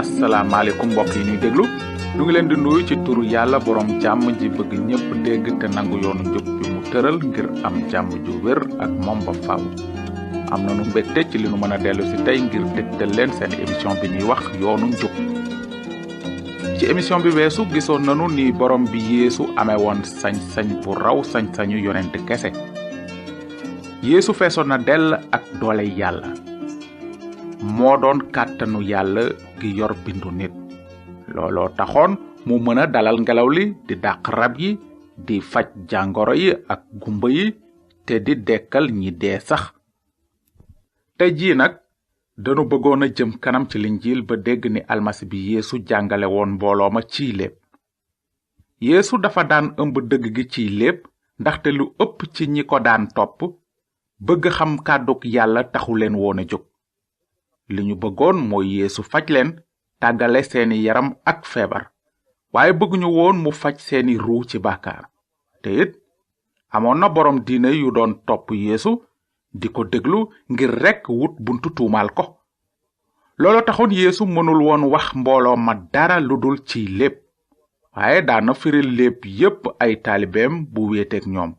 asalaamaaleykum mbokk yi ñuy déglu ñu ngi leen di nuyu ci turu yàlla borom jàmm ji bëgg ñëpp dégg te nangu yoonu njub bi mu tëral ngir am jàmm ju wér ak moom ba faaw. am nañu mbégte ci li nu mën a dellu si tey ngir dégtal leen seen émission bi ñuy wax yoonu njub. ci émission bi weesu gisoon nanu ni borom bi Yeesu amee woon sañ-sañ bu raw sañ-sañu yonent kese. Yeesu feesoon na dell ak doole yàlla. moo doon kàttanu yàlla gi yor bindu nit. looloo taxoon mu mën a dalal ngelaw li di dàq rab yi di faj jàngoro yi ak gumba yi te di dekkal ñi dee sax. tey jii nag danu bëggoon a jëm kanam ci linjiil ba dégg ni almasi bi Yeesu jàngale woon mbooloo ma ciy léeb. Yeesu dafa daan ëmb dëgg gi ciy léeb ndaxte lu ëpp ci ñi ko daan topp bëgg xam kàddug yàlla taxu leen woon a jóg. li ñu bëggoon mooy Yeesu faj leen tàggale seeni yaram ak feebar waaye bëgguñu woon mu faj seeni ruu ci bàkkaar. te it amoon na borom diine yu doon topp Yeesu di ko déglu ngir rekk wut buntu tuumaal ko. loolu taxoon Yeesu mënul woon wax mbooloo ma dara lu dul ciy léeb waaye daana firil léeb yépp ay taalibeem bu wéeteek ñoom.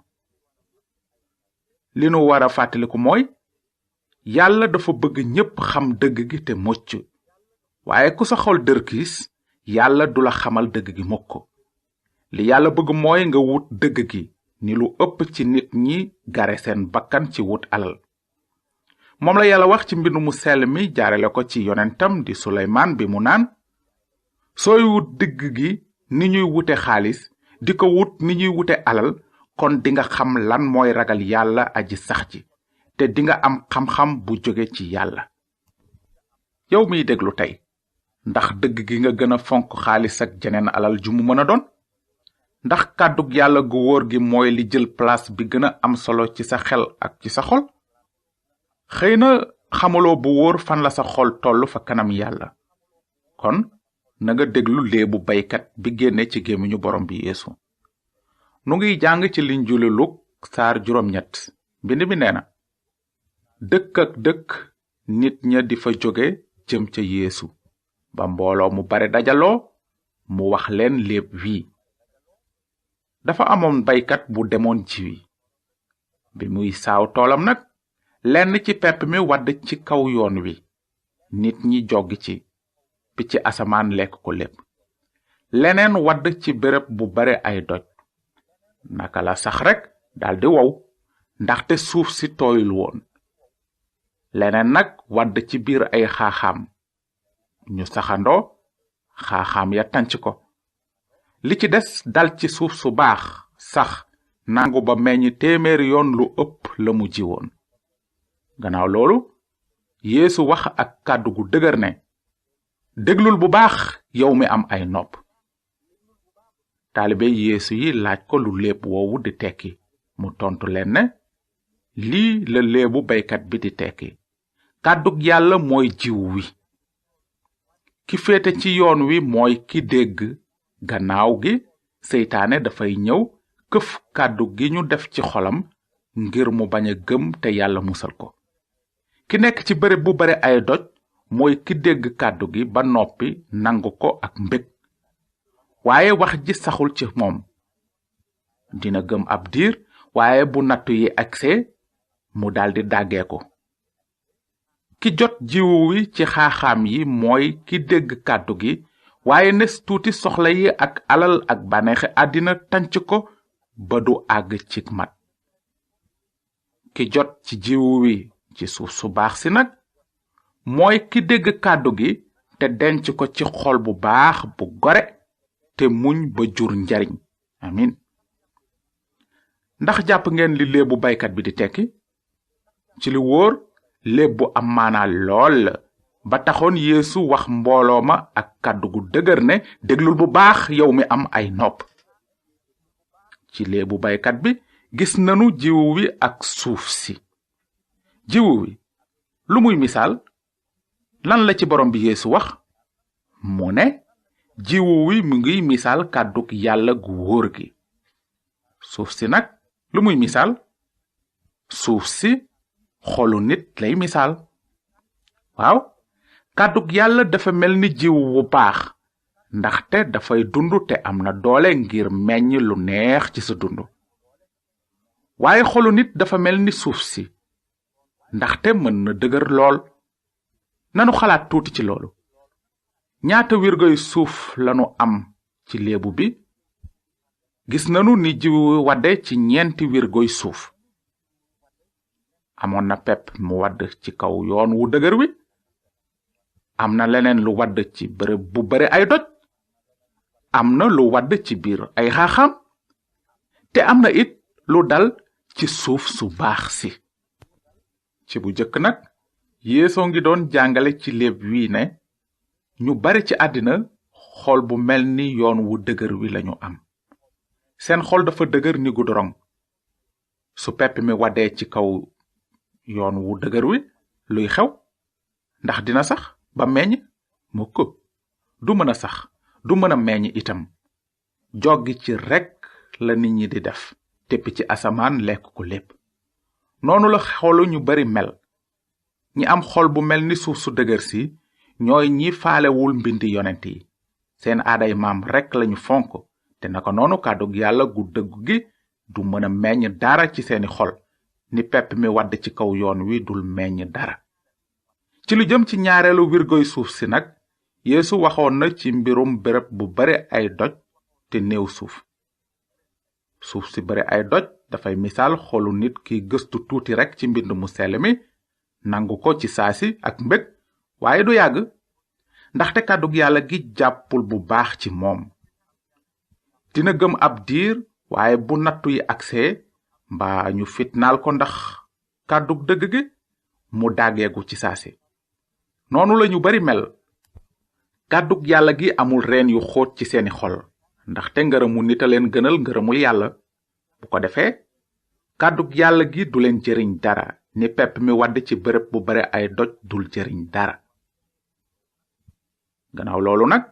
li nu war a fàttaliku mooy yàlla dafa bëgg ñépp xam dëgg gi te mucc waaye ku sa xol dërkiis yàlla du la xamal dëgg gi mukk. li yàlla bëgg mooy nga wut dëgg gi ni lu ëpp ci nit ñi gare seen bakkan ci wut alal. moom la yàlla wax ci mbind mu sell mi jaarale ko ci yonentam di Suleymaan bi mu naan sooy wut dëgg gi ni ñuy wute xaalis di ko wut ni ñuy wute alal kon dinga xam lan mooy ragal yàlla aji sax ji te dinga am xam-xam bu jóge ci yàlla. yow miy déglu tey ndax dëgg gi nga gën a fonk xaalis ak jeneen alal ju mu mën a doon? ndax kàddug yàlla gu wóor gi mooy li jël place bi gën a am solo ci sa xel ak ci sa xol? xëy na xamuloo bu wóor fan la sa xol tollu fa kanam yàlla. kon na nga déglu léebu baykat bi génne ci gémmiñu borom bi Yeesu. nu ngiy jàng ci linjilu Luk saar 8 mbind mi nee na dëkk ak dëkk nit ña di fa jóge jëm ca Yeesu ba mbooloo mu bare dajaloo mu wax leen léeb wii. dafa amoon baykat bu demoon jiwi. bi muy saaw toolam nag lenn ci pepp mi wadd ci kaw yoon wi. nit ñi joggi ci picc asamaan lekk ko lépp. leneen wadd ci béréb bu bare ay doj. naka la sax rekk daldi wow ndaxte suuf si tooyul woon. leneen nag wadd ci biir ay xaaxaam. ñu saxandoo xaaxaam ya tànc ko. li ci des dal ci suuf su baax sax nangu ba meññ 100 yoon lu ëpp la mu jiwoon. gannaaw loolu Yeesu wax ak kàddu gu dëgër ne déglul bu baax yow mi am ay nopp. taalibe Yeesu yi laaj ko lu léeb woowu di tekki. mu tontu leen ne lii la léebu baykat bi di tekki. kàddug yàlla mooy jiw wi. ki féete ci yoon wi mooy ki dégg. gannaaw gi seytaane dafay ñëw këf kàddu gi ñu def ci xolam ngir mu bañ a gëm te yàlla musal ko. ki nekk ci bërëb bu bare ay doj mooy ki dégg kàddu gi ba noppi nangu ko ak mbég. waaye wax ji saxul ci moom. dina gëm ab diir waaye bu nattu yi agsee mu daldi dàggee ko. ki jot jiwu wi ci xaaxaam yi mooy ki dégg kàddu gi waaye nes tuuti soxla yi ak alal ak bànneexi àddina tànc ko ba du àgg ci mat. ki jot ci jiwu wi ci suuf su baax si nag mooy ki dégg kàddu gi te denc ko ci xol bu baax bu gore te muñ ba jur njariñ. amin. ndax jàpp ngeen li léebu baykat bi di tekki? ci li wóor léeb bu am maanaa lool la ba taxoon Yeesu wax mbooloo ma ak kàddu gu dëgër ne déglul bu baax yow mi am ay nopp. ci léebu baykat bi gis nanu jiwu wi ak suuf si. jiwu wi lu muy misaal? lan la ci borom bi Yeesu wax? mu ne jiwu wi mu ngi misaal kàddug yàlla gu wóor gi. suuf si nag lu muy misaal? suuf si xolu nit lay misaal. waaw kàddug yàlla dafa mel ni jiw wu baax ndaxte dafay dund te am na doole ngir meññ lu neex ci sa dund. waaye xolu nit dafa mel ni suuf si ndaxte mën na dëgër lool. nanu xalaat tuuti ci loolu. ñaata wirgoy suuf lanu am ci léebu bi? gis nanu ni jiwu wadde ci 4 wirgoy suuf. amoon na pepp mu wadd ci kaw yoon wu dëgër wi. am na leneen lu wadd ci bërëb bu bare ay doj. am na lu wadd ci biir ay xaaxaam. te am na it lu dal ci suuf su baax si. ci bu jëkk nag Yeesoo ngi doon jàngale ci léeb wi ne ñu bare ci àddina xol bu mel ni yoon wu dëgër wi lañu am. seen xol dafa dëgër ni gudorong. su pepp mi waddee ci kaw yoon wu dëgër wi luy xew? ndax dina sax ba meññ? mukk du mën a sax, du mën a meññ itam. joggi ci rekk la nit ñi di def, teppi ci asamaan lekk ko lépp. noonu la xolu ñu bari mel. ñi am xol bu mel ni suuf su dëgër si ñooy ñi faalewul mbindi yonent yi. seen aaday maam rekk lañu fonk, te naka noonu kàddug yàlla gu dëggu gi du mën a meññ dara ci seeni xol, ni pepp mi wadd ci kaw yoon wi dul meññ dara. ci lu jëm ci ñaareelu wirgoy suuf si nag, Yeesu waxoon na ci mbirum béréb bu bare ay doj te néew suuf. suuf si bare ay doj dafay misaal xolu nit ki gëstu tuuti rekk ci mbind mu sell mi, nangu ko ci saasi ak mbég, waaye du yàgg, ndaxte kàddug yàlla gi jàppul bu baax ci moom. dina gëm ab diir, waaye bu nattu yi agsee mbaa ñu fitnaal ko ndax kàddug dëgg gi, mu dàggeegu ci saasi. noonu lañu bari mel. kàddug yàlla gi amul reen yu xóot ci seeni xol, ndaxte ngërëmu nit a leen gënal ngërëmul yàlla. bu ko defee kàddug yàlla gi du leen jëriñ dara, ni pepp mi wadd ci bërëb bu bare ay doj dul jëriñ dara. gannaaw loolu nag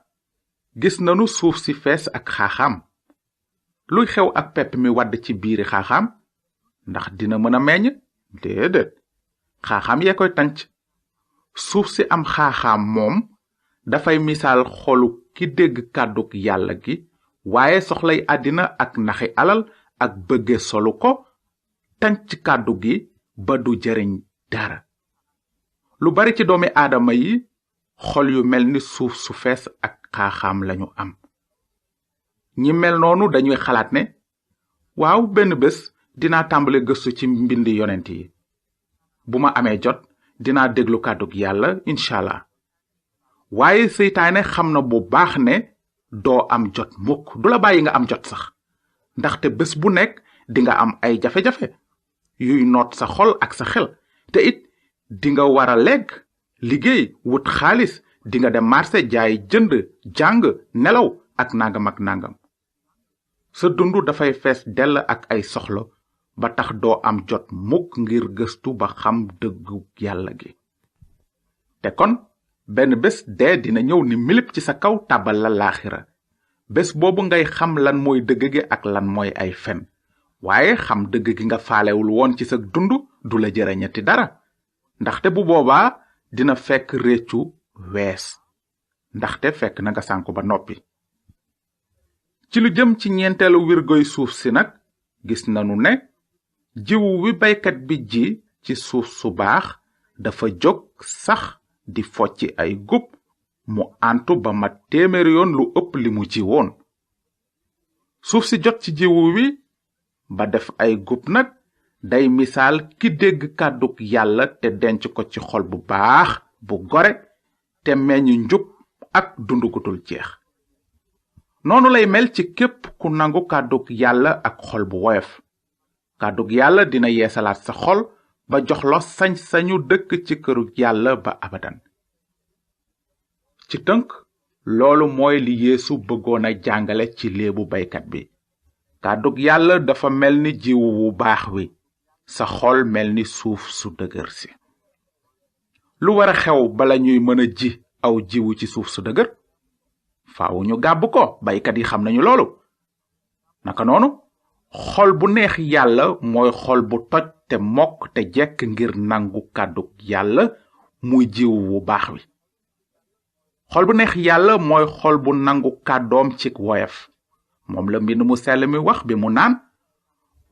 gis nanu suuf si fees ak xaaxaam. luy xew ak pepp mi wadd ci biiri xaaxaam? ndax dina mën a meññ? déedéet, xaaxaam yee koy tànc. suuf si am xaaxaam moom dafay misaal xolu ki dégg kàddug yàlla gi, waaye soxlay àddina ak naxi alal ak bëgge solu ko tànc kàddu gi ba du jëriñ dara. lu bari ci doomi aadama yi xol yu mel ni suuf su fees ak xaaxaam lañu am. ñi mel noonu dañuy xalaat ne waaw, benn bés dinaa tàmbale gëstu ci mbindi yonent yi. bu ma amee jot dinaa déglu kàddug yàlla inshallah. waaye seytaane xam na bu baax ne doo am jot mukk, du la bàyyi nga am jot sax, ndaxte bés bu nekk dinga am ay jafe-jafe yuy noot sa xol ak sa xel, te it dinga war a lekk, liggéey, wut xaalis, dinga dem marché jaay, jënd, jàng, nelaw ak nangam ak nangam. sa dund dafay fees dell ak ay soxla ba tax doo am jot mukk ngir gëstu ba xam dëggu yàlla gi. te kon benn bés dee dina ñëw ni milip ci sa kaw tàbbal la laaxira. bés boobu ngay xam lan mooy dëgg gi ak lan mooy ay fen, waaye xam dëgg gi nga faalewul woon ci sa dund du la jëriñati dara, ndaxte bu boobaa dina fekk réccu wees, ndaxte fekk na nga sànku ba noppi. ci lu jëm ci ñeenteelu wirgoy suuf si nag, gis nanu ne jiwu wi baykat bi ji ci suuf su baax dafa jóg sax di focci ay gub, mu antu ba mat 100 yoon lu ëpp li mu ji woon. suuf si jot ci jiwu wi ba def ay gub nag day misaal ki dégg kàddug yàlla te denc ko ci xol bu baax bu gore te meññ njub ak dundu gu dul jeex. noonu lay mel ci képp ku nangu kàddug yàlla ak xol bu woyof. kàddug yàlla dina yeesalaat sa xol ba jox la sañ-sañu dëkk ci këru yàlla ba abadan. ci tënk, loolu mooy li Yeesu bëggoon a jàngale ci léebu baykat bi. kàddug yàlla dafa mel ni jiwu wu baax wi, sa xol mel ni suuf su dëgër si. lu war a xew bala ñuy mën a ji aw jiwu ci suuf su dëgër? faaw ñu gàbb ko, baykat yi xam nañu loolu. naka noonu xol bu neex yàlla mooy xol bu toj te mokk te jekk ngir nangu kàddug yàlla muy jiwu wu baax wi. xol bu neex yàlla mooy xol bu nangu kàddoom ci woyef. moom la mbind mu sell mi wax bi mu naan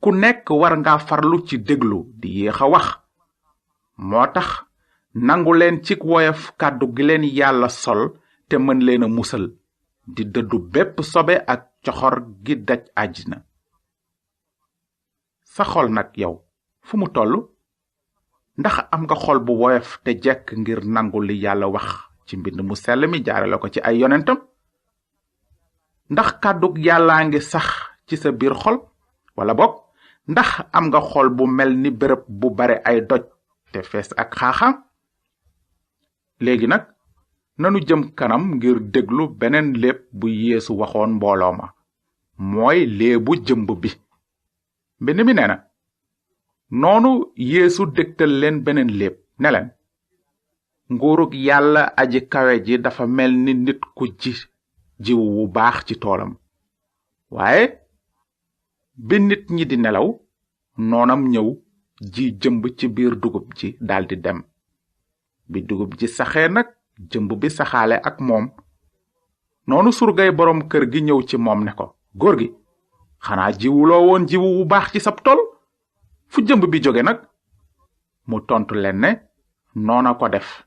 ku nekk war nga farlu ci déglu di yéex a wax. moo tax nangu leen ci woyef kàddu gi leen yàlla sol te mën leen a musal di dëddu bépp sobe ak coxor gi daj àddina. sa xol nag yow fu mu toll? ndax am nga xol bu woyof te jekk ngir nangu li yàlla wax ci mbind mu sell mi jaarale ko ci ay yonentam? ndax kàddug yàllaa ngi sax ci sa biir xol? wala bokk ndax am nga xol bu mel ni bërëb bu bare ay doj te fees ak xaaxaam? léegi nag nanu jëm kanam ngir déglu beneen léeb bu Yeesu waxoon mbooloo ma, mooy léebu jëmb bi. mbind mi nee na, noonu Yeesu dégtal leen beneen léeb ne leen, nguurug yàlla aji kawe ji dafa mel ni nit ku ji jiw wu baax ci toolam. waaye bi nit ñi di nelaw, noonam ñëw ji jëmb ci biir dugub ji daldi dem. bi dugub ji saxee nag, jëmb bi saxaale ak moom. noonu surgay boroom kër gi ñëw ci moom ne ko, góor gi, xanaa jiwuloo woon jiwu wu baax ci sab tol? fu jëmb bi jóge nag? mu tontu leen ne, noona ko def.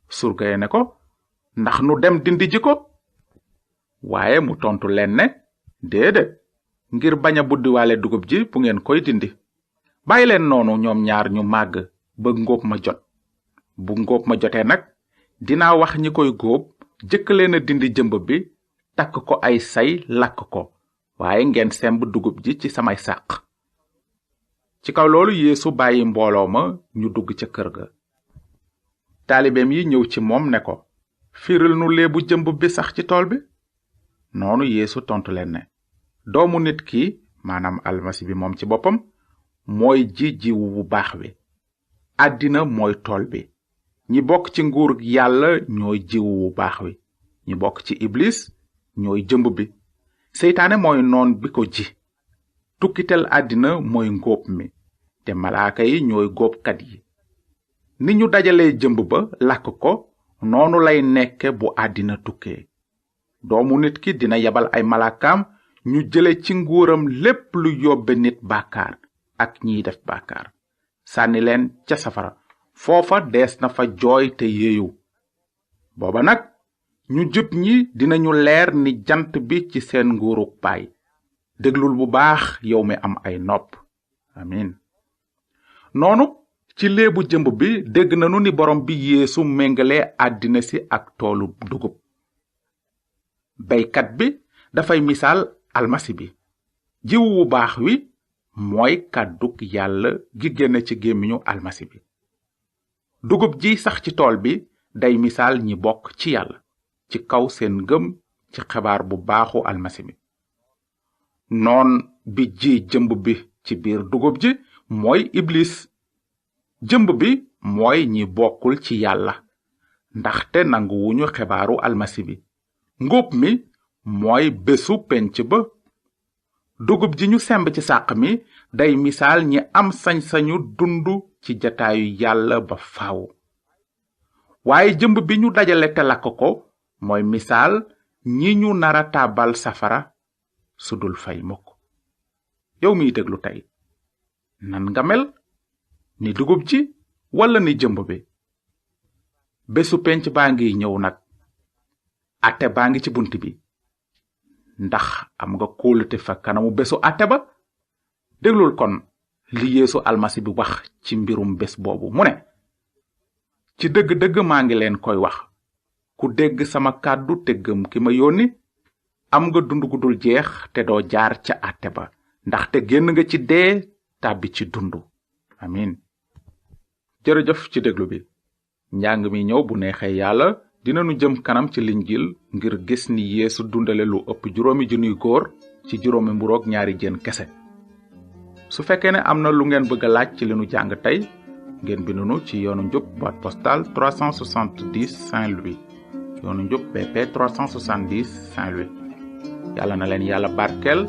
surgay ne ko, ndax nu dem dindi ji ko? waaye mu tontu leen ne, déedéet, ngir bañ a buddiwaale dugub ji bu ngeen koy dindi. bàyyi leen noonu ñoom ñaar ñu màgg ba ngóob ma jot. bu ngóob ma jotee nag, dinaa wax ñi koy góob jëkk leen a dindi jëmb bi, takk ko ay say lakk ko, waaye ngeen semb dugub ji ci samay sàq. ci kaw loolu Yeesu bàyyi mbooloo ma ñu dugg ca kër ga. taalibeem yi ñëw ci moom ne ko, firil nu léebu jëmb bi sax ci tool bi. noonu Yeesu tontu leen ne, doomu nit ki, maanaam almasi bi moom ci boppam, mooy ji jiwu bu baax wi. àddina mooy tool bi. ñi bokk ci nguurug yàlla ñooy jiwu wu baax wi. ñi bokk ci iblis ñooy jëmb bi. seytaane mooy noon bi ko ji. tukkitel àddina mooy ngóob mi, te malaaka yi ñooy góobkat yi. ni ñu dajalee jëmb ba lakk ko, noonu lay nekke bu àddina tukkee. doomu nit ki dina yebal ay malaakaam ñu jële ci nguuram lépp lu yóbbe nit bàkkaar ak ñiy def bàkkaar, sànni leen ca safara. foofa dees na fa jooy te yeeyu. booba nag ñu jub ñi dinañu leer ni jant bi ci seen nguurug baay. déglul bu baax yow mi am ay nopp. amin. noonu ci léebu jëmb bi dégg nanu ni borom bi Yeesu méngale àddina si ak toolu dugub. baykat bi dafay misaal almasi bi. jiwu wu baax wi mooy kàddug yàlla gi génn ci gémmiñu almasi bi. dugub ji sax ci tool bi day misaal ñi bokk ci yàlla ci kaw seen ngëm ci xibaar bu baaxu almasi bi. noon bi ji jëmb bi ci biir dugub ji mooy iblis. jëmb bi mooy ñi bokkul ci yàlla, ndaxte nanguwuñu xibaaru almasi bi. ngóob mi mooy bésu penc ba. dugub ji ñu semb ci sàq mi day misaal ñi am sañ-sañu dundu ci jataayu yàlla ba faaw. waaye jëmb bi ñu dajale te lakk ko mooy misaal ñi ñu nara tàbbal safara sudul fay mukk. yow miy déglu tey, nan nga mel? ni dugub ji walla ni jëmb bi? bésu penc baa ngi ñëw nag. ate baa ngi ci bunt bi. ndax am nga kóolute fa kanamu bésu ate ba? déglul kon li Yeesu almasi bi wax ci mbirum bés boobu mu ne, ci dëgg-dëgg maa ngi leen koy wax, ku dégg sama kàddu te gëm ki ma yónni, am nga dund gu dul jeex te doo jaar ca ate ba, ndaxte génn nga ci dee tàbbi ci dund. amin. jërëjëf ci déglu bi. njàng mi ñëw bu neexee yàlla dinanu jëm kanam ci linjil ngir gis ni Yeesu dundale lu ëpp 5,000 góor ci 5 mburoog 2 jën kese. su fekkee ne am na lu ngeen bëgg a laaj ci li nu jàng tey, ngeen bind nu ci yoonu njub boîte postale 370 Saint-Louis. yoonu njub BP 370 Saint-Louis. yàlla na leen yàlla barkeel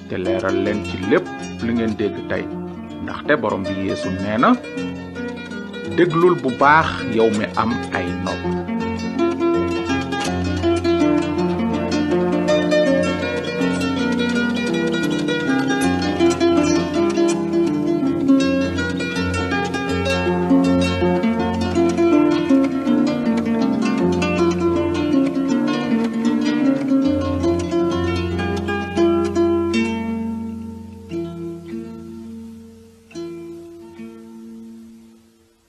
te leeral leen ci lépp li ngeen dégg tey, ndaxte borom bi Yeesu nee na, déglul bu baax yow mi am ay nopp.